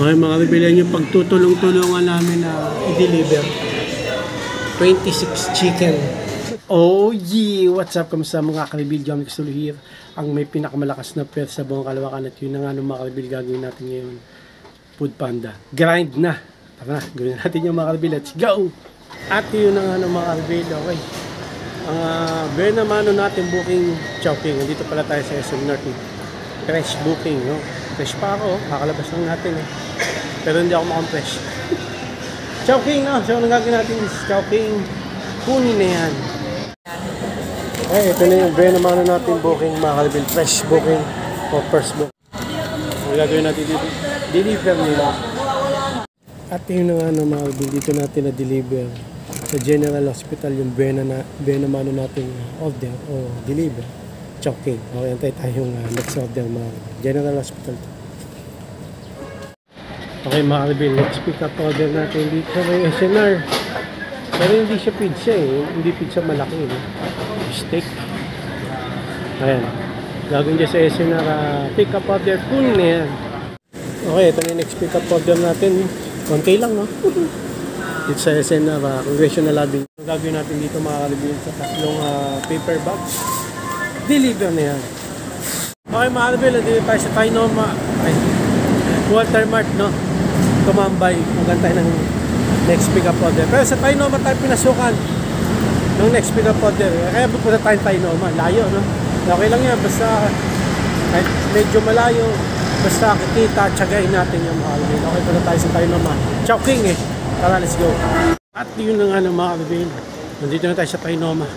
Okay mga kabilan, yung pagtutulong-tulungan namin na i-deliver 26 chicken. Oh yeah! What's up? Kamusta mga kalibil? John Mixulo here. Ang may pinakamalakas na pet sa buong Kalawakan. At yun na nga mga kalibil gagawin natin ngayon. Food Panda. Grind na! Tara na, gawin natin yung mga kalibil. Let's go! At yun na nga mga kalibil. Okay. Very naman natin booking Chowking. Nandito pala tayo sa SM North. Fresh booking. No? Fresh pa ako. Kakalabas lang natin. Pero hindi ako makampresh. Chowking, no? So, anong gagawin natin is Chowking. Kunin na yan. Okay, ito na yung very naman natin booking mga kalibil. Fresh booking o first book. Ang gagawin natin dito, deliver nila. At yun na nga mga kalibil, dito natin na-deliver sa General Hospital yung very naman natin order o deliver. Chowking. Okay, antay tayong next order mga General Hospital. Okay mga kalibil, let's pick up order natin dito may SNR. Pero hindi siya pizza hindi pizza malaki steak. Ayan, gagawin dyan sa SNR pick up order, kunin na yan. Okay, ito na yung next pick up order natin. Konti lang no? Dito sa SNR Congressional Avenue. Gagawin natin dito mga kalibil sa tatlong paper bags. Deliver na yan. Okay mga kalibil, dito tayo sa Tainoma Walter Mart no? Tumambay, magantay ng next pick up order. Pero sa Tainoma tayo pinasukan ng next pick up order. Kaya pupunta tayo Tainoma, layo no? Okay lang yan, basta kahit medyo malayo, basta kita, tsagain natin yung mga kalibil. Okay, punta tayo sa Tainoma Chowking Tara, let's go. At yun na nga ng mga kalibil, nandito na tayo sa Tainoma.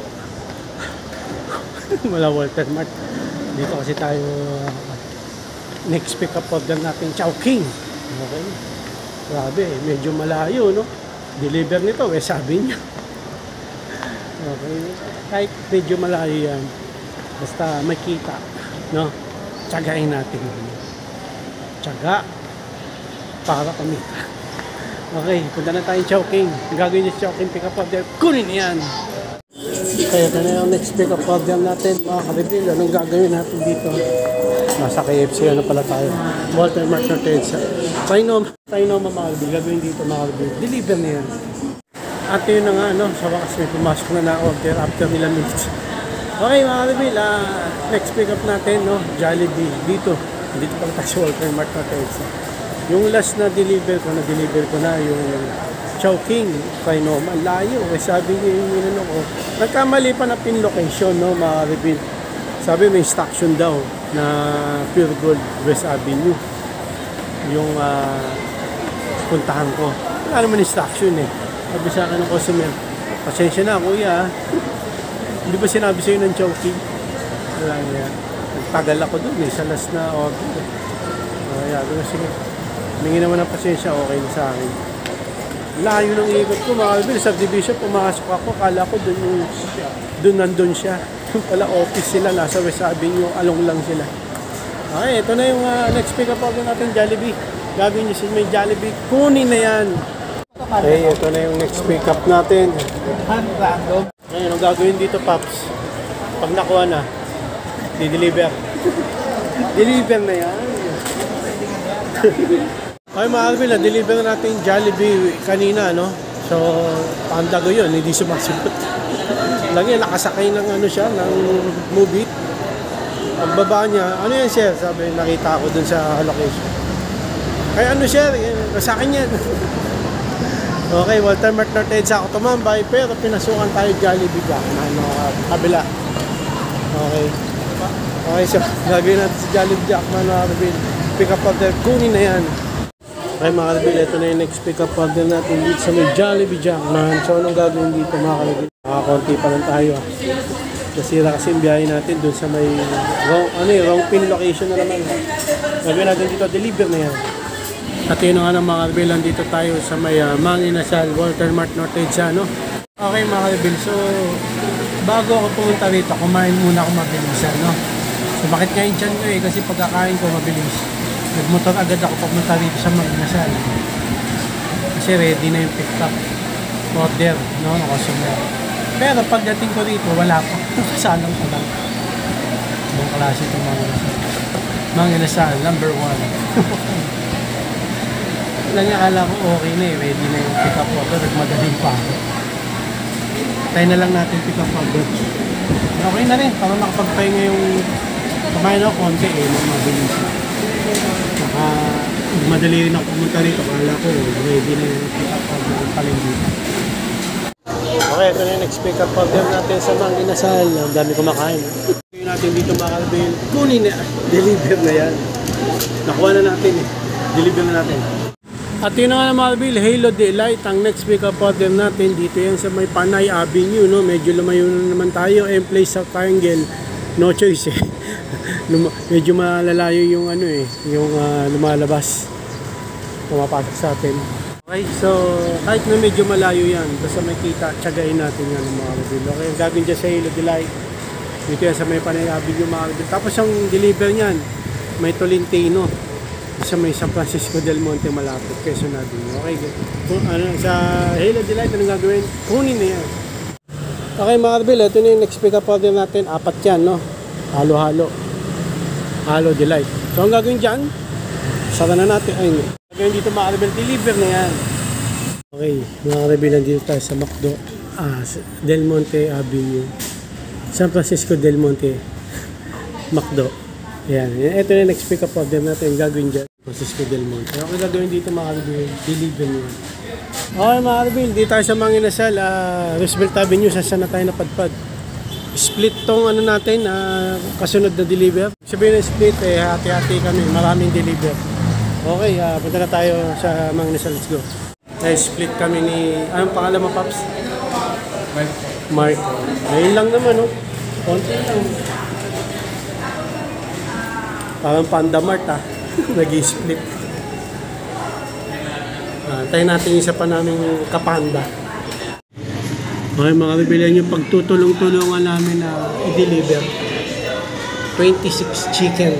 Wala Walter Mart. Dito kasi tayo next pick up order natin Chowking. Okay. Grabe, medyo malayo, no? Deliver nito, sabi niya. Okay. Kahit medyo malayo yan, basta makita, no? Tsagain natin. Tsaga para kumita. Okay, punta na tayo Chowking. Gagawin niya Chowking pick up order. Kunin yan! Kaya ito na yung next pick up order natin, mga kalibil. Anong gagawin natin dito? Nasa KFC, ano pala tayo? Walter Mart Nortensa. Tainoma mga kalibil. Gagawin dito mga kalibil. Deliver na yan. At yun na nga, no? Sa wakas may pumasok na order after ilang minutes. Okay mga kalibil, next pick up natin, no? Jollibee. Dito pala tayo sa Walter Mart Nortensa. Yung last na deliver ko na yung Chowking, Tainoma. Layo. Sabi niya yung minano ko. Nagkamali pa na pin location, no? Mga kalibil. Sabi may instruction daw na Pure Gold West Avenue yung puntahan ko. Wala naman instruction Sabi sa akin ng customer, pasensya na kuya hindi ba sinabi sa'yo ng Chowking? Wala niya. Nagtagal ako dun sa last na order. Sabi ko sige, humingi naman ng pasensya, okay na sa akin. Layo ng ikot ko mga kalibil. Subdivision, pumasok ako, kala ko dun nandun siya. Pala office sila, nasa West Avenue, along lang sila. Okay, ito na yung next pick up order natin, Jollibee. Gagawin nyo may Jollibee, kunin na yan. Okay, ito na yung next pick up natin. Okay, anong gagawin dito, Paps? Pag nakuha na, di-deliver. Deliver na yan. Okay mga kalibil, na-deliver na natin yung Jollibee kanina, no? So, pandago yun, hindi sumasagot. Lang yan, nakasakay ng siya, ng movie. Pagbaba niya, ano yan sir? Sabi, nakita ako dun sa location. Kaya sir, sa akin yan. Okay, Walter Mart Nortensa ako tumambay, pero pinasukan tayo Jollibee ka. Kabila. Okay. Okay, so, gagawin natin si Jollibee Jackman, pick up order, kunin na yan. Okay mga kalibil, ito na yung next pick up order natin dito sa may Jollibee Jackman. So, anong gagawin dito mga kalibil? Konti pa lang tayo. Nasira kasi yung biyahe natin dun sa may wrong pin location na naman. Gagawin natin dito, deliver na yan. At yun nga mga kalibil, dito tayo sa may Mang Inasal, Walter Mart Nortensa, no? Okay mga kalibil, so bago ako pumunta rito, kumain muna ako mabilisan, no? So bakit kain dyan ko kasi pagkakain ko mabilis. Nagmotor agad ako pumunta rito sa Mang Inasal. Kasi ready na yung pick up order, no? Customer. Pero pagdating ko dito, wala pa. Kasalang ko lang. Ibang klase itong Mang Inasal. Mang Inasal, number 1. lang niya, akala ko okay na eh. Ready na yung pick up order. Nagmadaling pa ako. Tayo na lang natin pick up order. Okay na rin. Para makapagpahinga yung kumain ako konti eh. Mabilis. Saka madali rin ako pumunta rito. Akala ko ready na yung pick up order. Paling dito. Okay, ito na yung next pick up order natin sa Mang Inasal. Ang dami kumakain. Yung natin dito makalabin. Kunin na. Deliver na yan. Nakuha na natin eh. Deliver na natin. At yun na nga na Marvil, Halo Delight, ang next pick up order natin dito yan sa may Panay Avenue, no? Medyo lumayo na naman tayo, place sa Triangle, no choice eh. Medyo malalayo yung ano eh, yung lumalabas, pumapasok sa atin. Okay, so kahit na medyo malayo yan, basta may kita, tsagain natin yan mga Marvil. Okay, ang gagawin dyan sa Halo Delight, dito yan sa may Panay Avenue mga Marvil. Tapos ang deliver niyan, may Tolentino. Sa may San Francisco del Monte malapit, Quezon Avenue. Okay, ano, sa Halo Delight, anong gagawin? Kunin na yan. Okay mga Marvil, ito na yung next pick up order natin. 4 yan, no? Halo-halo. Halo Delight. So ang gagawin dyan, sara na natin. Ay, gagawin dito mga Marvil, deliver na yan. Okay, mga Marvil, nandito tayo sa McDo. Del Monte Avenue. San Francisco del Monte. McDo. Yan, ito na yung next pick up order natin. Gagawin dyan. Francisco del Monte. Ako gagawin dito mga Marvil. Deliver nyo. Okay mga Marvil, dito tayo sa Mang Inasal. Roosevelt Avenue, saan na tayo napadpad. Split tong ano natin, kasunod na deliver. Sabihin na split, hati-hati kami. Maraming deliver. Okay, punta na tayo sa Mang Inasal. Let's go. Split kami ni, anong pangalan mo Paps? Mark. Ngayon lang naman, no? Konti lang. Parang Panda Mart nag-i-split. Tayo natin isa pa namin kapanda. Okay mga kabilan yung pagtutulong-tulungan namin na i-deliver. 26 chicken.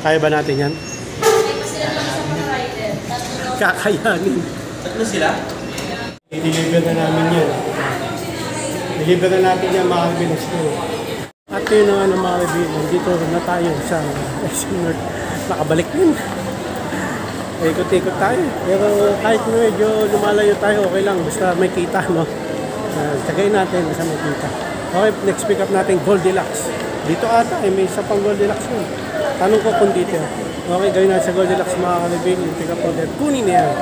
Kaya ba natin yan? Kakayanin. Tatlo sila? I-deliver na namin yan. Deliver na natin yan mga kabilan. At yun na nga ng mga kaibigan, dito na tayo sa SM North. Nakabalik din. Ikot-ikot tayo. Pero kahit medyo lumalayo tayo, okay lang. Basta may kita, no? Tagayin natin basta may kita. Okay, next pick up natin, Goldilocks. Dito ata, may isa pang Goldilocks yun. Tanong ko kung dito. Okay, gawin natin sa Goldilocks mga kaibigan. Pick up order. Kunin na yan.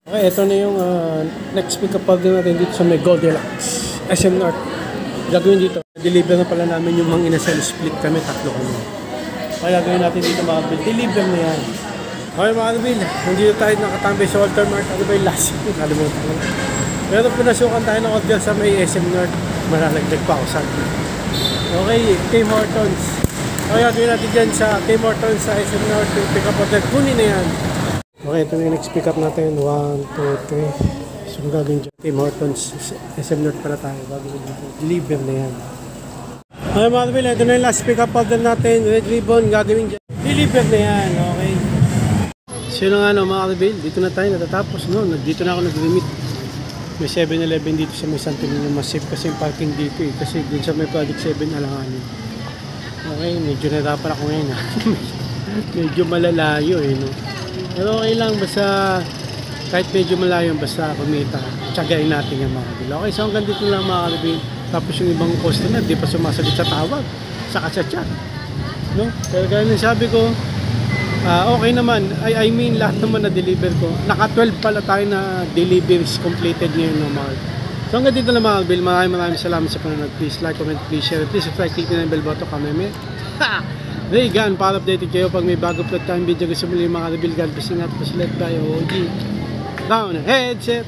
Okay, ito na yung next pick up order natin dito sa may Goldilocks. SM North. Gagawin dito. Deliver na pala namin yung Mang Inasal split kami, 3 kami. Kaya gagawin natin dito mga Marvil. Deliver na yan. Okay mga Marvil, nandito tayo nakatambay sa Walter Mart. Ano ba yung last? Kalimutan ko. Pero pinasukan tayo ng order sa may SM North. Malalagdag pa ako sa akin. Okay, Tim Hortons. Okay, gagawin natin dyan sa Tim Hortons sa SM North. Yung pick up order, kunin na yan. Okay, ito na yung next pick up natin. 1, 2, 3. So gagawin dyan, Tim Hortons, SM North para tayo, gagawin dito, deliver na yan. Okay mga Marvil, ito na yung last pick up order natin, Red Ribbon, gagawin dyan, deliver na yan, okay. So yun nga no mga Marvil, dito na tayo natatapos, no, dito na ako nag-limit. May 7-Eleven dito sa may Santo Niño, mas safe kasi yung parking dito eh, kasi dun sa may Project 7 alanganin. Okay, medyo narapan ako ngayon ha. Medyo malalayo eh, no. Pero okay lang, basta kahit medyo malayo, basta kumita, tsagain natin yung mga kabila. Okay, so hanggang dito lang mga kabila. Tapos yung ibang customer, di pa sumasagot sa tawag, saka sa chat. No? Pero gaya ng sabi ko, okay naman. I mean, lahat naman na deliver ko. Naka 12 pala tayo na deliveries completed ngayon ng mga. So hanggang dito lang mga kabila. Maraming salamat sa panonood. Please like, comment, please share. Please subscribe, click na yung bell button, kameme. Regan, para updated kayo pag may bago upload tayong video. Gusto mo yung mga kabila. God bless you, not to select tayo. OG. Down headset.